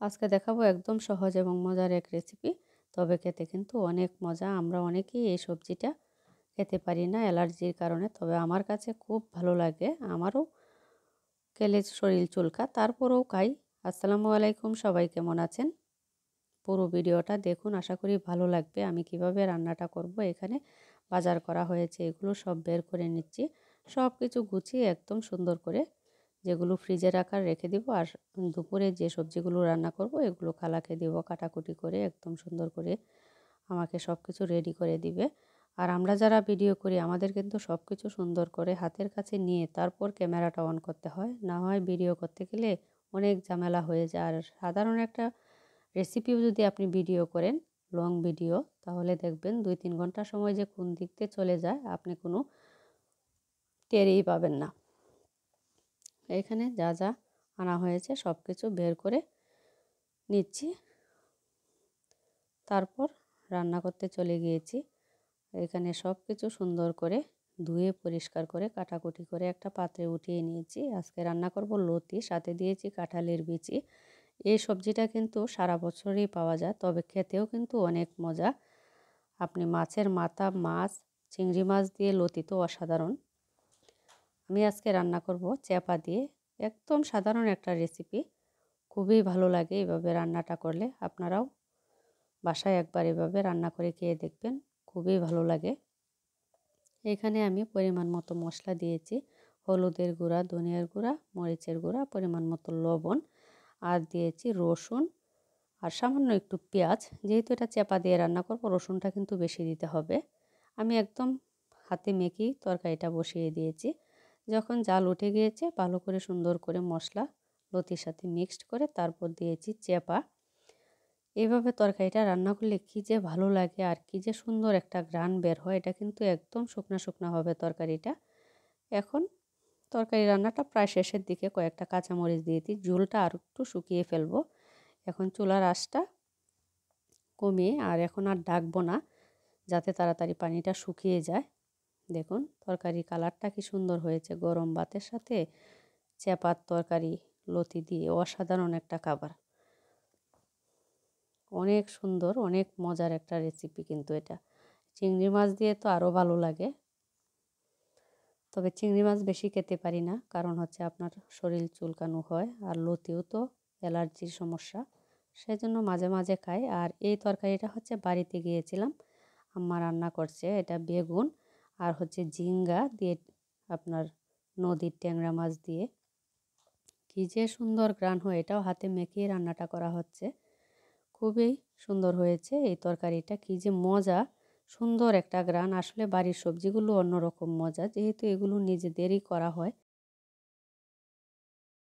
আজকে দেখাবো একদম সহজ এবং মজার এক রেসিপি। তবে খেতে কিন্তু অনেক মজা। আমরা অনেকেই এই সবজিটা খেতে পারি না অ্যালার্জির কারণে, তবে আমার কাছে খুব ভালো লাগে। আমারও খেলে শরীর চুলকা, তারপরেও খাই। আসসালামু আলাইকুম, সবাই কেমন আছেন? পুরো ভিডিওটা দেখুন, আশা করি ভালো লাগবে। আমি কিভাবে রান্নাটা করব, এখানে বাজার করা হয়েছে এগুলো সব বের করে নিচ্ছি। সব কিছু গুছিয়ে একদম সুন্দর করে, যেগুলো ফ্রিজে রাখার রেখে দিব। আর দুপুরে যে সবজিগুলো রান্না করব এগুলো খালাকে দিব কাটাকুটি করে, একদম সুন্দর করে আমাকে সব কিছু রেডি করে দিবে। আর আমরা যারা ভিডিও করি আমাদের কিন্তু সব কিছু সুন্দর করে হাতের কাছে নিয়ে তারপর ক্যামেরাটা অন করতে হয়, না হয় ভিডিও করতে গেলে অনেক ঝামেলা হয়ে যায়। আর সাধারণ একটা রেসিপিও যদি আপনি ভিডিও করেন, লং ভিডিও, তাহলে দেখবেন 2-3 ঘন্টা সময় যে কোন দিক দিয়ে চলে যায় আপনি কোনো টেরই পাবেন না। এখানে যা যা আনা হয়েছে সব কিছু বের করে নিচ্ছি, তারপর রান্না করতে চলে গিয়েছি। এখানে সব কিছু সুন্দর করে ধুয়ে পরিষ্কার করে কাটাকুটি করে একটা পাত্রে উঠিয়ে নিয়েছি। আজকে রান্না করব লতি, সাথে দিয়েছি কাঁঠালের বিচি। এই সবজিটা কিন্তু সারা বছরই পাওয়া যায়, তবে খেতেও কিন্তু অনেক মজা। আপনি মাছের মাথা, মাছ, চিংড়ি মাছ দিয়ে লতি তো অসাধারণ। আমি আজকে রান্না করব চ্যাপা দিয়ে, একদম সাধারণ একটা রেসিপি। খুবই ভালো লাগে এভাবে রান্নাটা করলে। আপনারাও বাসায় একবার এভাবে রান্না করে খেয়ে দেখবেন, খুবই ভালো লাগে। এখানে আমি পরিমাণ মতো মশলা দিয়েছি, হলুদের গুঁড়া, ধনিয়ার গুঁড়া, মরিচের গুঁড়া, পরিমাণ মতো লবণ, আর দিয়েছি রসুন আর সামান্য একটু পেঁয়াজ। যেহেতু এটা চেপা দিয়ে রান্না করব, রসুনটা কিন্তু বেশি দিতে হবে। আমি একদম হাতে মেখেই তরকারিটা বসিয়ে দিয়েছি। যখন জাল উঠে গিয়েছে, ভালো করে সুন্দর করে মশলা লতির সাথে মিক্সড করে তারপর দিয়েছি চেপা। এইভাবে তরকারিটা রান্না করলে কী যে ভালো লাগে আর কী যে সুন্দর একটা ঘ্রাণ বের হয়। এটা কিন্তু একদম শুকনা শুকনা হবে তরকারিটা। এখন তরকারি রান্নাটা প্রায় শেষের দিকে, কয়েকটা কাঁচামরিচ দিয়ে দিই, ঝোলটা আর একটু শুকিয়ে ফেলবো। এখন চুলার আঁচটা কমিয়ে, আর এখন আর ডাকবো না, যাতে তাড়াতাড়ি পানিটা শুকিয়ে যায়। দেখুন তরকারি কালারটা কি সুন্দর হয়েছে। গরম ভাতের সাথে চেপার তরকারি লতি দিয়ে অসাধারণ একটা খাবার। অনেক সুন্দর, অনেক মজার একটা রেসিপি কিন্তু এটা। চিংড়ি মাছ দিয়ে তো আরও ভালো লাগে, তবে চিংড়ি মাছ বেশি খেতে পারি না, কারণ হচ্ছে আপনার শরীর চুলকানো হয়, আর লতিও তো অ্যালার্জির সমস্যা, সেজন্য মাঝে মাঝে খাই। আর এই তরকারিটা হচ্ছে বাড়িতে গিয়েছিলাম, আম্মা রান্না করছে। এটা বেগুন আর হচ্ছে ঝিঙ্গা দিয়ে, আপনার নদীর ট্যাংরা মাছ দিয়ে কী যে সুন্দর ঘ্রাণ হয়। এটাও হাতে মেখে রান্নাটা করা হচ্ছে, খুবই সুন্দর হয়েছে এই তরকারিটা। কী যে মজা, সুন্দর একটা ঘ্রাণ। আসলে বাড়ির সবজিগুলো অন্যরকম মজা, যেহেতু এগুলো নিজেদেরই করা হয়।